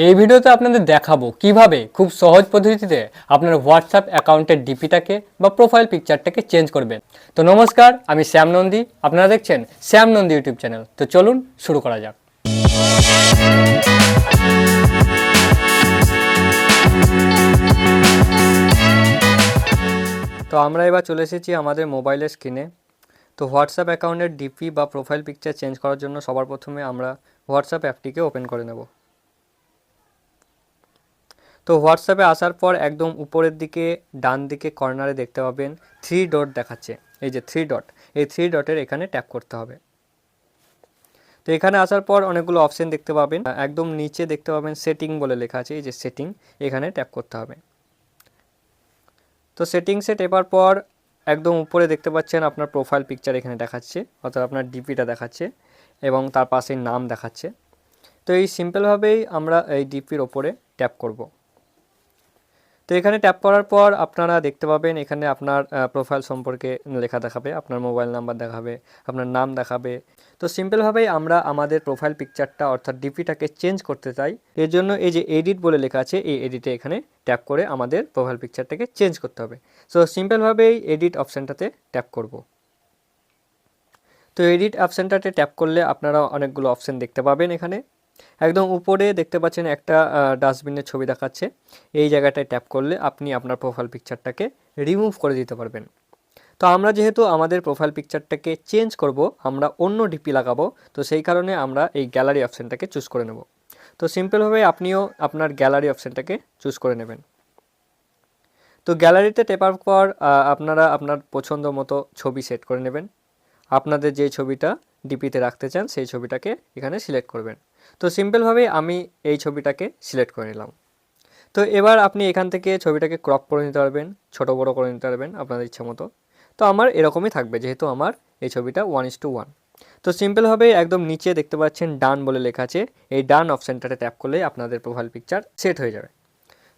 এই ভিডিওতে আপনাদের দেখাবো কিভাবে খুব সহজ পদ্ধতিতে আপনার হোয়াটসঅ্যাপ অ্যাকাউন্টের ডিপিটাকে বা প্রোফাইল পিকচারটাকে চেঞ্জ করবেন। তো নমস্কার, আমি শ্যাম নন্দী, আপনারা দেখছেন শ্যাম নন্দী ইউটিউব চ্যানেল। তো চলুন শুরু করা যাক। তো আমরা এবার চলে এসেছি আমাদের মোবাইলের স্ক্রিনে। তো হোয়াটসঅ্যাপ অ্যাকাউন্টের ডিপি বা প্রোফাইল পিকচার চেঞ্জ করার জন্য সবার প্রথমে আমরা হোয়াটসঅ্যাপ অ্যাপটিকে ওপেন করে নেব। তো হোয়াটসঅ্যাপে আসার পর একদম উপরের দিকে ডান দিকে কর্নারে দেখতে পাবেন 3 ডট দেখাচ্ছে। এই যে 3 ডট, এই 3 ডটের এখানে ট্যাপ করতে হবে। তো এখানে আসার পর অনেকগুলো অপশন দেখতে পাবেন। একদম নিচে দেখতে পাবেন সেটিং বলে লেখা আছে, এই যে সেটিং, এখানে ট্যাপ করতে হবে। তো সেটিংসে টেপার পর একদম উপরে দেখতে পাচ্ছেন আপনার প্রোফাইল পিকচার এখানে দেখাচ্ছে, অর্থাৎ আপনার ডিপিটা দেখাচ্ছে এবং তার পাশে নাম দেখাচ্ছে। তো এই সিম্পলভাবেই আমরা এই ডিপির ওপরে ট্যাপ করব। তো এখানে ট্যাপ করার পর আপনারা দেখতে পাবেন এখানে আপনার প্রোফাইল সম্পর্কে লেখা দেখাবে, আপনার মোবাইল নাম্বার দেখাবে, আপনার নাম দেখাবে। তো সিম্পলভাবেই আমরা আমাদের প্রোফাইল পিকচারটা অর্থাৎ ডিপিটাকে চেঞ্জ করতে চাই। এর জন্য এই যে এডিট বলে লেখা আছে, এই এডিটে এখানে ট্যাপ করে আমাদের প্রোফাইল পিকচারটাকে চেঞ্জ করতে হবে। সো সিম্পলভাবেই এডিট অপশানটাতে ট্যাপ করব। তো এডিট অপশানটাতে ট্যাপ করলে আপনারা অনেকগুলো অপশান দেখতে পাবেন। এখানে একদম উপরে দেখতে পাচ্ছেন একটা ডাস্টবিনের ছবি দেখাচ্ছে। এই জায়গাটায় ট্যাপ করলে আপনি আপনার প্রোফাইল পিকচারটাকে রিমুভ করে দিতে পারবেন। তো আমরা যেহেতু আমাদের প্রোফাইল পিকচারটাকে চেঞ্জ করব, আমরা অন্য ডিপি লাগাবো, তো সেই কারণে আমরা এই গ্যালারি অপশানটাকে চুজ করে নেব। তো সিম্পলভাবে আপনিও আপনার গ্যালারি অপশানটাকে চুজ করে নেবেন। তো গ্যালারিতে টেপার পর আপনারা আপনার পছন্দ মতো ছবি সেট করে নেবেন। আপনাদের যে ছবিটা ডিপিতে রাখতে চান সেই ছবিটাকে এখানে সিলেক্ট করবেন। তো সিম্পলভাবেই আমি এই ছবিটাকে সিলেক্ট করে নিলাম। তো এবার আপনি এখান থেকে ছবিটাকে ক্রপ করে নিতে পারবেন, ছোট বড় করে নিতে পারবেন আপনাদের ইচ্ছা মতো। তো আমার এরকমই থাকবে, যেহেতু আমার এই ছবিটা 1:1। তো সিম্পলভাবে একদম নিচে দেখতে পাচ্ছেন ডান বলে লেখা আছে, এই ডান অপশানটাতে ট্যাপ করলে আপনাদের প্রোফাইল পিকচার সেট হয়ে যাবে।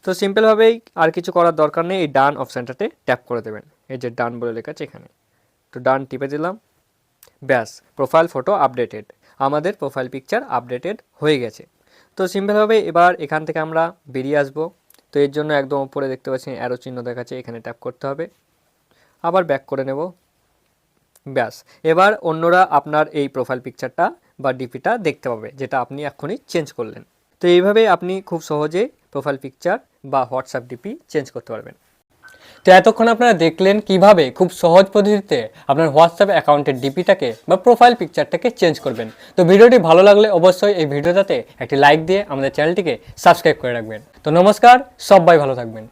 তো সিম্পলভাবেই আর কিছু করার দরকার নেই, এই ডান অপশানটাতে ট্যাপ করে দেবেন। এই যে ডান বলে লেখা আছে এখানে, তো ডান টিপে দিলাম। ব্যাস, প্রোফাইল ফটো আপডেটেড, আমাদের প্রোফাইল পিকচার আপডেটেড হয়ে গেছে। তো সিম্পলভাবে এবার এখান থেকে আমরা বেরিয়ে আসব। তো এর জন্য একদম উপরে দেখতে পাচ্ছেন অ্যারো চিহ্ন দেখাচ্ছে, এখানে ট্যাপ করতে হবে, আবার ব্যাক করে নেব। ব্যাস, এবার অন্যরা আপনার এই প্রোফাইল পিকচারটা বা ডিপিটা দেখতে পাবে, যেটা আপনি এখনই চেঞ্জ করলেন। তো এইভাবেই আপনি খুব সহজেই প্রোফাইল পিকচার বা হোয়াটসঅ্যাপ ডিপি চেঞ্জ করতে পারবেন। তো এতক্ষণ আপনারা দেখলেন কিভাবে খুব সহজ পদ্ধতিতে আপনার হোয়াটসঅ্যাপ অ্যাকাউন্টের ডিপিটাকে বা প্রোফাইল পিকচারটাকে চেঞ্জ করবেন। তো ভিডিওটি ভালো লাগলে অবশ্যই এই ভিডিওটাতে একটি লাইক দিয়ে আমাদের চ্যানেলটিকে সাবস্ক্রাইব করে রাখবেন। তো নমস্কার, সবাই ভালো থাকবেন।